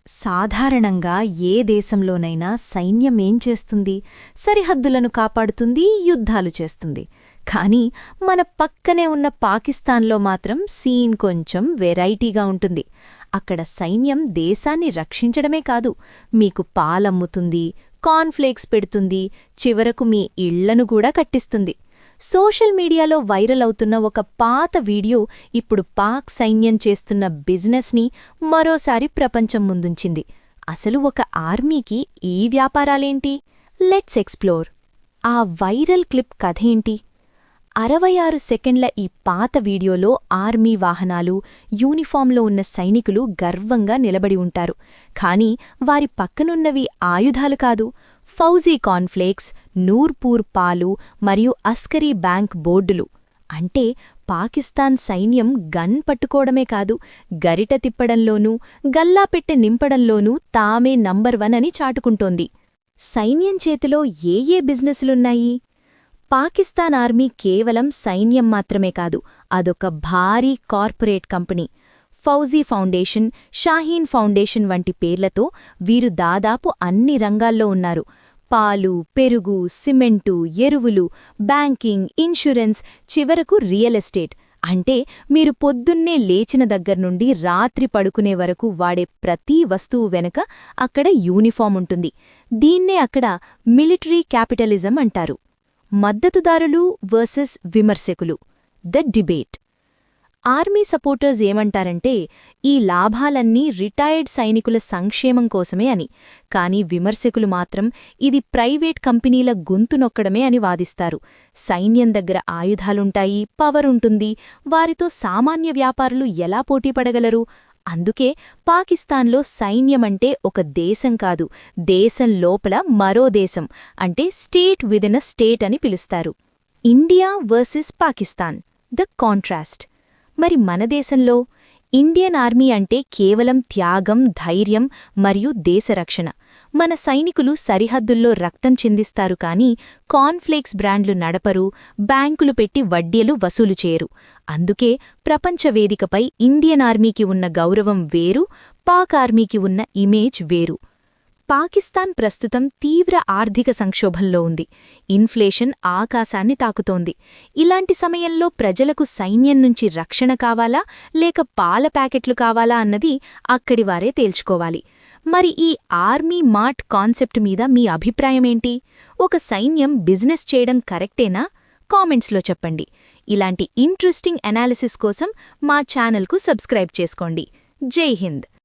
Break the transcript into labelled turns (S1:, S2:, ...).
S1: సాధారణంగా ఏ దేశంలోనైనా సైన్యం ఏం చేస్తుంది? సరిహద్దులను కాపాడుతుంది, యుద్ధాలు చేస్తుంది. కానీ మన పక్కనే ఉన్న పాకిస్తాన్లో మాత్రం సీన్ కొంచెం వెరైటీగా ఉంటుంది. అక్కడ సైన్యం దేశాన్ని రక్షించడమే కాదు, మీకు పాలమ్ముతుంది, కార్న్ఫ్లేక్స్ పెడుతుంది, చివరకు మీ ఇళ్లను కూడా కట్టిస్తుంది. సోషల్ మీడియాలో వైరల్ అవుతున్న ఒక పాత వీడియో ఇప్పుడు పాక్ సైన్యం చేస్తున్న బిజినెస్ని మరోసారి ప్రపంచం ముందుంచింది. అసలు ఒక ఆర్మీకి ఈ వ్యాపారాలేంటి? Let's explore. ఆ వైరల్ క్లిప్ కథేంటి? 66 సెకండ్ల ఈ పాత వీడియోలో ఆర్మీ వాహనాలు, యూనిఫాంలో ఉన్న సైనికులు గర్వంగా నిలబడి ఉంటారు. కానీ వారి పక్కనున్నవి ఆయుధాలు కాదు, ఫౌజీ కార్న్ఫ్లేక్స్, నూర్పూర్ పాలు మరియు అస్కరీ బ్యాంక్ బోర్డులు. అంటే పాకిస్తాన్ సైన్యం గన్ పట్టుకోవడమే కాదు, గరిట తిప్పడంలోనూ, గల్లాపెట్టె నింపడంలోనూ తామే నంబర్ 1 అని చాటుకుంటోంది. సైన్యం చేతిలో ఏ బిజినెస్లున్నాయి? పాకిస్తాన్ ఆర్మీ కేవలం సైన్యం మాత్రమే కాదు, అదొక భారీ corporate company. Fauji foundation, Shaheen foundation వంటి పేర్లతో వీరు దాదాపు అన్ని రంగాల్లో ఉన్నారు. పాలు, పెరుగు, సిమెంటు, ఎరువులు, బ్యాంకింగ్, ఇన్సూరెన్స్, చివరకు రియల్ ఎస్టేట్. అంటే మీరు పొద్దున్నే లేచిన దగ్గర్నుండి రాత్రి పడుకునే వరకు వాడే ప్రతి వస్తువు వెనుక అక్కడ యూనిఫామ్ ఉంటుంది. దీన్నే అక్కడ మిలిటరీ క్యాపిటలిజం అంటారు. మద్దతుదారులు వర్సెస్ విమర్శకులు, ద డిబేట్. ఆర్మీ సపోర్టర్స్ ఏమంటారంటే ఈ లాభాలన్నీ రిటైర్డ్ సైనికుల సంక్షేమం కోసమే అని. కానీ విమర్శకులు మాత్రం ఇది ప్రైవేట్ కంపెనీల గొంతు నొక్కడమే అని వాదిస్తారు. సైన్యం దగ్గర ఆయుధాలుంటాయి, పవర్ ఉంటుంది, వారితో సామాన్య వ్యాపారులు ఎలా పోటీపడగలరు? అందుకే పాకిస్తాన్లో సైన్యమంటే ఒక దేశం కాదు, దేశం లోపల మరో దేశం, అంటే స్టేట్ విదిన్ అ స్టేట్ అని పిలుస్తారు. India versus Pakistan, the contrast. మరి మన దేశంలో ఇండియన్ ఆర్మీ అంటే కేవలం త్యాగం, ధైర్యం మరియు దేశరక్షణ. మన సైనికులు సరిహద్దుల్లో రక్తం చిందిస్తారు కానీ కార్న్ఫ్లేక్స్ బ్రాండ్లు నడపరు, బ్యాంకులు పెట్టి వడ్డీలు వసూలు చేయరు. అందుకే ప్రపంచ వేదికపై ఇండియన్ ఆర్మీకి ఉన్న గౌరవం వేరు, పాక్ ఆర్మీకి ఉన్న ఇమేజ్ వేరు. పాకిస్తాన్ ప్రస్తుతం తీవ్ర ఆర్థిక సంక్షోభంలో ఉంది. ఇన్ఫ్లేషన్ ఆకాశాన్ని తాకుతోంది. ఇలాంటి సమయంలో ప్రజలకు సైన్యం నుంచి రక్షణ కావాలా లేక పాల ప్యాకెట్లు కావాలా అన్నది అక్కడివారే తేల్చుకోవాలి. మరి ఈ ఆర్మీ మార్ట్ కాన్సెప్ట్ మీద మీ అభిప్రాయమేంటి? ఒక సైన్యం బిజినెస్ చేయడం కరెక్టేనా? కామెంట్స్లో చెప్పండి. ఇలాంటి ఇంట్రెస్టింగ్ అనాలిసిస్ కోసం మా ఛానల్కు సబ్స్క్రైబ్ చేసుకోండి. జై హింద్.